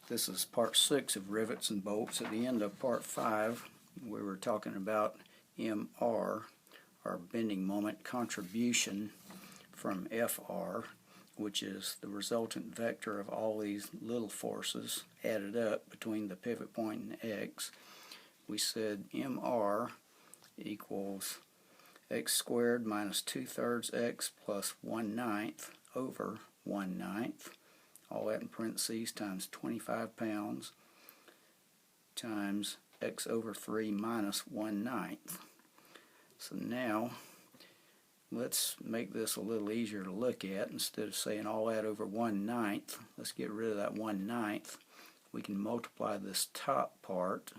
This is part 6 of rivets and bolts. At the end of part 5, we were talking about MR, our bending moment contribution from FR, which is the resultant vector of all these little forces added up between the pivot point and X. We said MR equals x squared minus 2/3 x plus 1/9 over 1/9, all that in parentheses, times 25 pounds times x over 3 minus 1/9. So now let's make this a little easier to look at. Instead of saying all that over 1/9, let's get rid of that 1/9. We can multiply this top part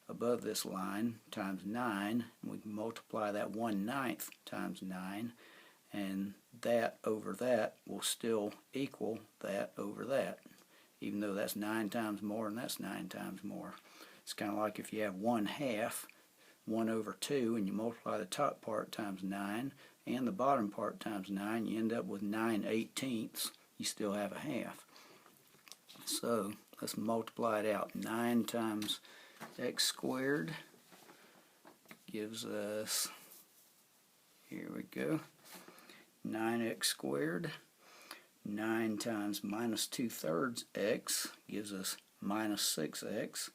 above this line times 9, and we can multiply that 1/9 times 9, and that over that will still equal that over that, even though that's 9 times more and that's 9 times more. It's kind of like if you have 1/2, 1 over 2, and you multiply the top part times 9 and the bottom part times 9, you end up with 9/18. You still have a half. So let's multiply it out. 9 times x squared gives us, here we go, 9x squared. 9 times minus 2/3 x gives us minus 6x.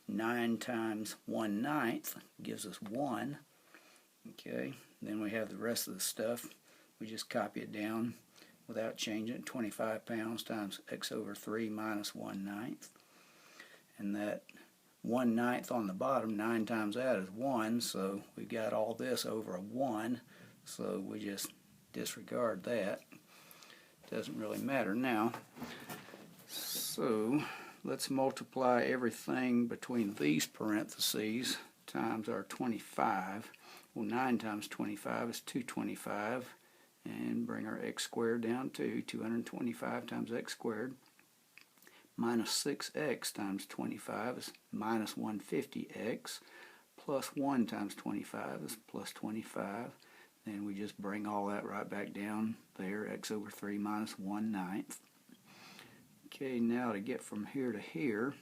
9 times 1/9 gives us 1. Okay, then we have the rest of the stuff. We just copy it down without changing it. 25 pounds times x over 3 minus 1/9. And that 1/9 on the bottom, 9 times that is 1, so we've got all this over a 1, so we just disregard that. Doesn't really matter now. So let's multiply everything between these parentheses times our 25. Well, 9 times 25 is 225, and bring our x squared down to 225 times x squared. Minus 6x times 25 is minus 150x, plus 1 times 25 is plus 25. Then we just bring all that right back down there, x over 3 minus 1/9. Okay, now to get from here to here,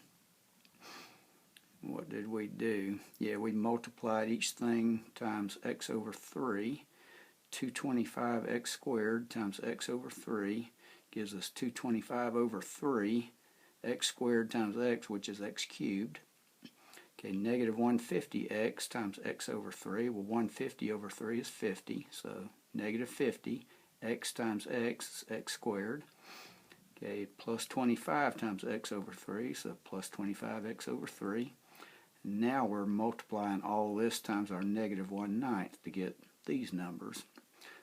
what did we do? Yeah, we multiplied each thing times x over 3. 225x squared times x over 3 gives us 225 over 3. X squared times x, which is x cubed. Okay, negative 150x times x over 3. Well, 150 over 3 is 50, so negative 50. X times x is x squared. Okay, plus 25 times x over 3, so plus 25x over 3. Now we're multiplying all this times our negative 1/9 to get these numbers.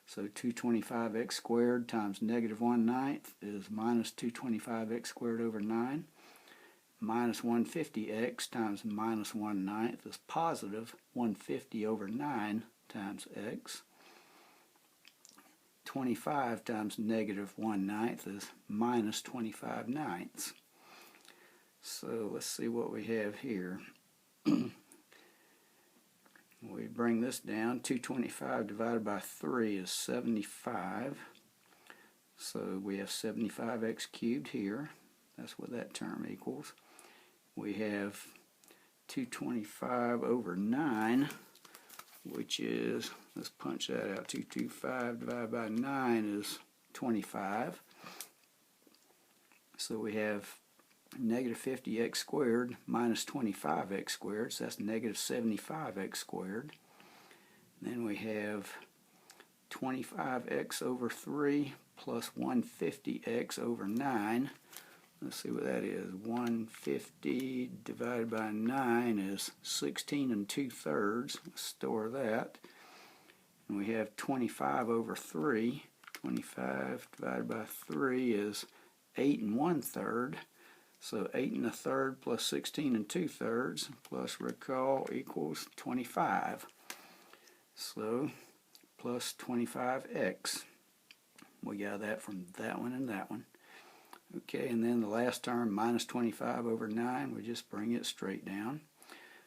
So 225x squared times negative 1/9 is minus 225x squared over 9. Minus 150x times minus 1/9 is positive 150 over 9 times x. 25 times negative 1/9 is minus 25/9. So let's see what we have here. We bring this down. 225 divided by 3 is 75. So we have 75x cubed here. That's what that term equals. We have 225 over 9, which is, let's punch that out, 225 divided by 9 is 25. So we have negative 50x squared minus 25x squared, so that's negative 75x squared. Then we have 25x over 3 plus 150x over 9. Let's see what that is. 150 divided by 9 is 16 2/3. Let's store that. And we have 25 over 3. 25 divided by 3 is 8 1/3. So 8 1/3 plus 16 2/3 plus recall equals 25. So plus 25x. We got that from that one and that one. Okay, and then the last term, minus 25 over 9, we just bring it straight down.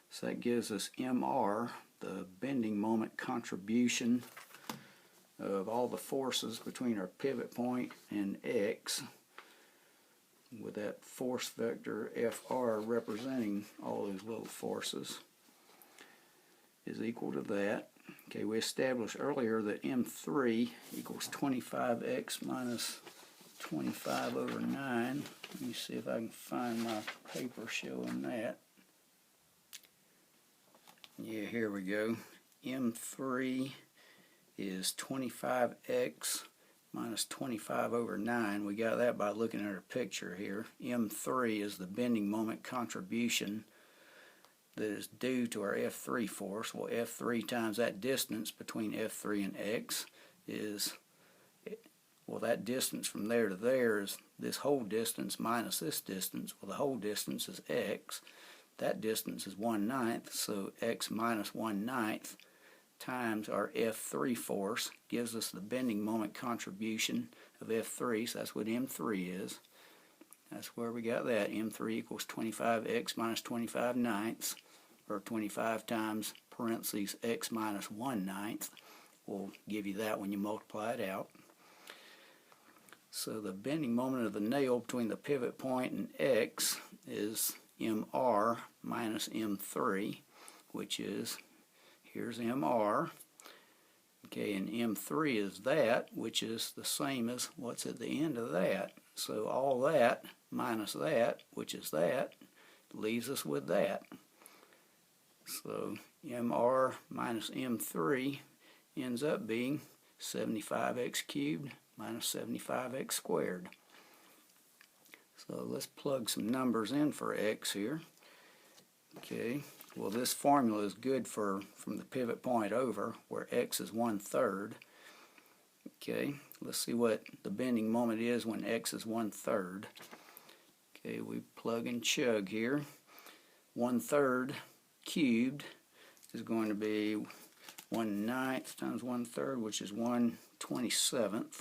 So that gives us MR, the bending moment contribution of all the forces between our pivot point and X, with that force vector FR representing all those little forces, is equal to that. Okay, we established earlier that M3 equals 25x minus 25 over 9. Let me see if I can find my paper showing that. Yeah, here we go. M3 is 25x minus 25 over 9. We got that by looking at our picture here. M3 is the bending moment contribution that is due to our F3 force. Well, F3 times that distance between F3 and X is, well, that distance from there to there is this whole distance minus this distance. Well, the whole distance is X. That distance is 1/9, so X minus 1/9 times our F3 force gives us the bending moment contribution of F3, so that's what M3 is. That's where we got that. M3 equals 25x minus 25/9, or 25 times parentheses x minus 1/9. Will give you that when you multiply it out. So the bending moment of the nail between the pivot point and X is MR minus M3, which is, here's MR, okay, and M3 is that, which is the same as what's at the end of that. So all that minus that, which is that, leaves us with that. So MR minus M3 ends up being 75x cubed minus 75x squared. So let's plug some numbers in for x here. Okay, well, this formula is good for from the pivot point over, where x is 1/3. Okay, let's see what the bending moment is when x is 1/3. Okay, we plug and chug here. 1/3 cubed is going to be 1/9 times 1/3, which is 1/27.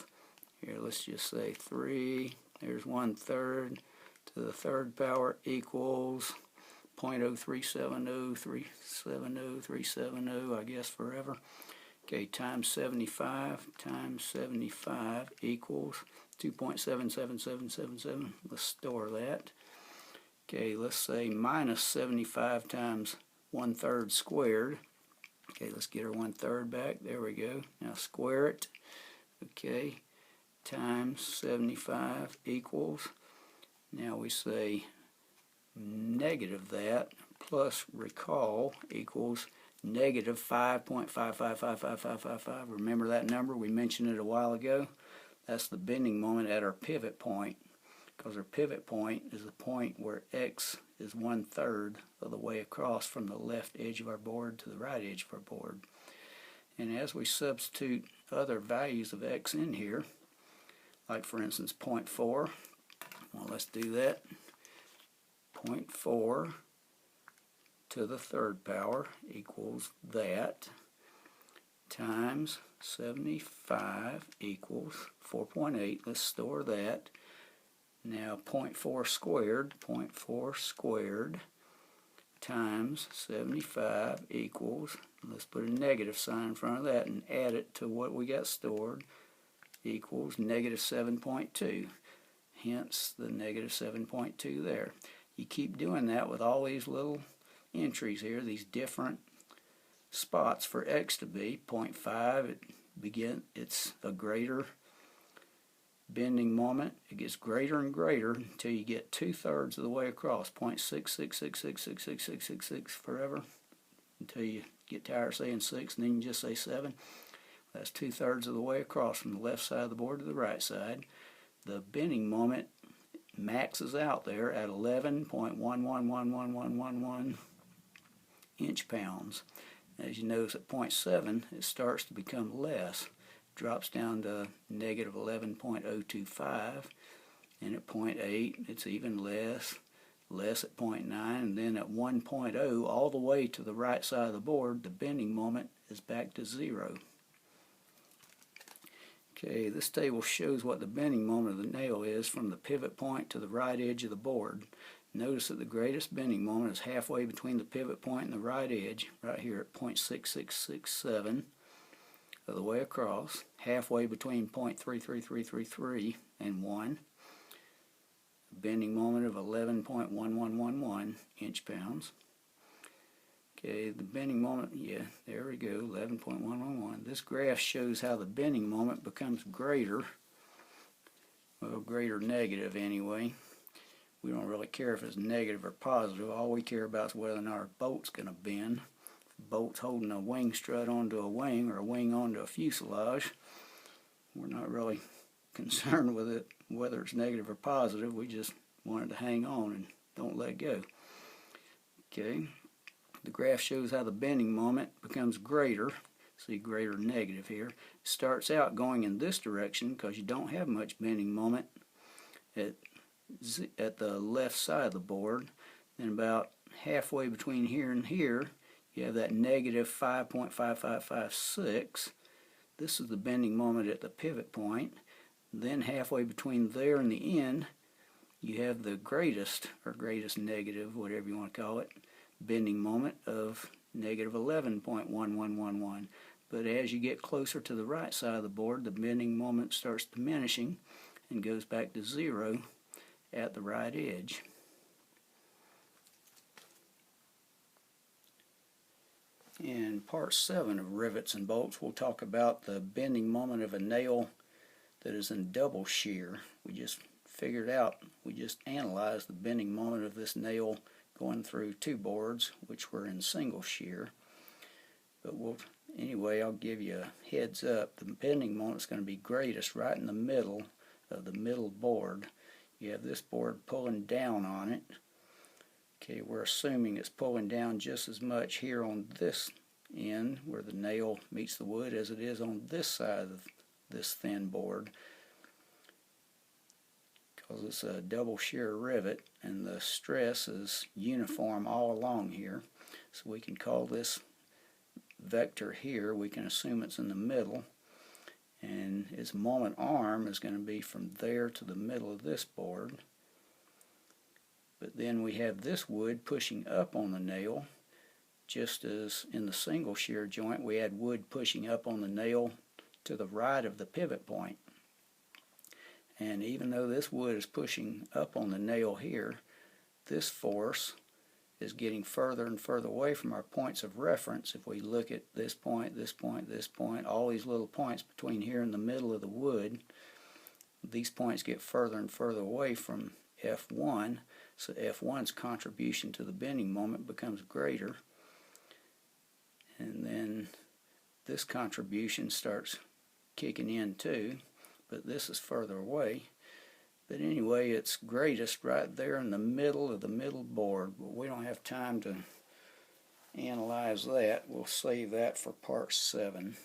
Here, let's just say 3. There's 1/3 to the third power equals 0.0370370, I guess forever. Okay, times 75 times 75 equals 2.77777. Let's store that. Okay, let's say minus 75 times 1/3 squared. Okay, let's get our 1/3 back. There we go. Now square it. Okay, times 75 equals, now we say negative that plus recall equals negative 5.555555. Remember that number? We mentioned it a while ago. That's the bending moment at our pivot point, because our pivot point is the point where x is 1/3 of the way across from the left edge of our board to the right edge of our board. And as we substitute other values of x in here, like for instance 0.4, well, let's do that. 0.4 to the third power equals that, times 75 equals 4.8. Let's store that. Now 0.4 squared times 75 equals, let's put a negative sign in front of that and add it to what we got stored, equals negative 7.2. Hence the negative 7.2 there. You keep doing that with all these little entries here, these different spots for x to be. 0.5, it's a greater bending moment. It gets greater and greater until you get 2/3 of the way across. 0.666666666 forever until you get tired of saying 6, and then you just say 7. That's 2/3 of the way across from the left side of the board to the right side. The bending moment maxes out there at 11.111111 inch-pounds. As you notice at 0.7, it starts to become less. Drops down to negative 11.025, and at 0.8 it's even less at 0.9, and then at 1.0 all the way to the right side of the board, the bending moment is back to 0. Okay, this table shows what the bending moment of the nail is from the pivot point to the right edge of the board. Notice that the greatest bending moment is halfway between the pivot point and the right edge, right here at 0.66667 of the way across, halfway between 0.33333 and 1. bending moment of 11.1111 inch-pounds. Okay, the bending moment, yeah, there we go, 11.111. This graph shows how the bending moment becomes greater, well, greater negative anyway. We don't really care if it's negative or positive. All we care about is whether or not our boat's going to bend. If the boat's holding a wing strut onto a wing or a wing onto a fuselage, we're not really concerned with it, whether it's negative or positive. We just want it to hang on and don't let go. Okay, the graph shows how the bending moment becomes greater. See, greater negative here. It starts out going in this direction because you don't have much bending moment at the left side of the board. Then about halfway between here and here, you have that negative 5.5556. This is the bending moment at the pivot point. Then halfway between there and the end, you have the greatest, or greatest negative, whatever you want to call it, bending moment of negative 11.1111. But as you get closer to the right side of the board, the bending moment starts diminishing and goes back to 0 at the right edge. In part 7 of Rivets and Bolts, we'll talk about the bending moment of a nail that is in double shear. We just analyzed the bending moment of this nail going through two boards which were in single shear. But anyway, I'll give you a heads up. The bending moment is going to be greatest right in the middle of the middle board. You have this board pulling down on it. Okay, we're assuming it's pulling down just as much here on this end where the nail meets the wood as it is on this side of this thin board, because it's a double shear rivet and the stress is uniform all along here. So we can call this vector here, we can assume it's in the middle, and its moment arm is going to be from there to the middle of this board. But then we have this wood pushing up on the nail, just as in the single shear joint we had wood pushing up on the nail to the right of the pivot point. And even though this wood is pushing up on the nail here, this force is getting further and further away from our points of reference. If we look at this point, this point, this point, all these little points between here and the middle of the wood, these points get further and further away from F1, so F1's contribution to the bending moment becomes greater, and then this contribution starts kicking in too, but this is further away. But anyway, it's greatest right there in the middle of the middle board, but we don't have time to analyze that. We'll save that for part 7.